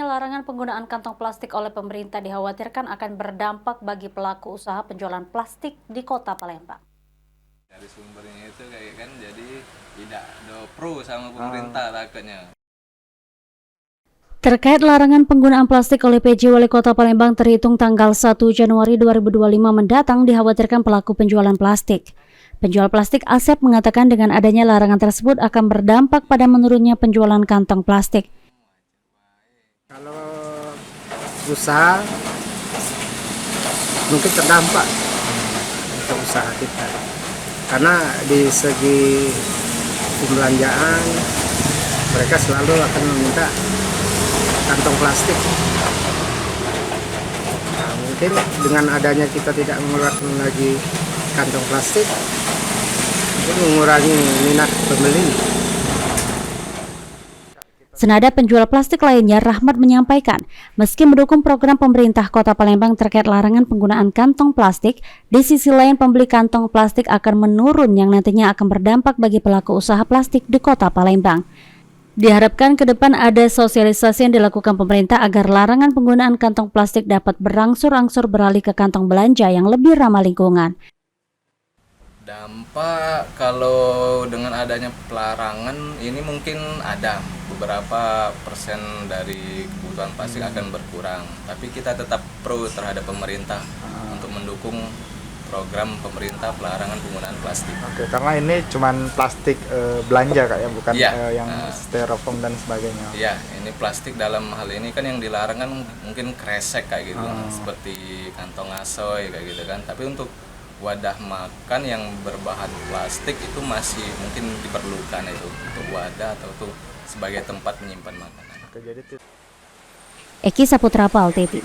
Adanya larangan penggunaan kantong plastik oleh pemerintah dikhawatirkan akan berdampak bagi pelaku usaha penjualan plastik di Kota Palembang. Dari sumbernya itu kayak kan jadi tidak pro sama pemerintah takutnya. Terkait larangan penggunaan plastik oleh PJ Wali Kota Palembang terhitung tanggal 1 Januari 2025 mendatang dikhawatirkan pelaku penjualan plastik. Penjual plastik Asep mengatakan dengan adanya larangan tersebut akan berdampak pada menurunnya penjualan kantong plastik. Kalau usaha mungkin terdampak untuk usaha kita, karena di segi pembelanjaan mereka selalu akan meminta kantong plastik. Nah, mungkin dengan adanya kita tidak mengeluarkan lagi kantong plastik, mungkin mengurangi minat pembeli. Senada penjual plastik lainnya, Rahmat menyampaikan, meski mendukung program pemerintah Kota Palembang terkait larangan penggunaan kantong plastik, di sisi lain pembeli kantong plastik akan menurun yang nantinya akan berdampak bagi pelaku usaha plastik di Kota Palembang. Diharapkan ke depan ada sosialisasi yang dilakukan pemerintah agar larangan penggunaan kantong plastik dapat berangsur-angsur beralih ke kantong belanja yang lebih ramah lingkungan. Dampak kalau dengan adanya pelarangan ini mungkin ada beberapa persen dari kebutuhan plastik akan berkurang. Tapi kita tetap pro terhadap pemerintah untuk mendukung program pemerintah pelarangan penggunaan plastik. Oke, karena ini cuman plastik belanja Kak ya, bukan Iya, yang styrofoam dan sebagainya. Iya, ini plastik dalam hal ini kan yang dilarang kan mungkin kresek kayak gitu, seperti kantong asoy kayak gitu kan. Tapi untuk wadah makan yang berbahan plastik itu masih mungkin diperlukan itu untuk wadah atau untuk sebagai tempat menyimpan makanan. Oke, jadi Eki Saputra, PAL TV.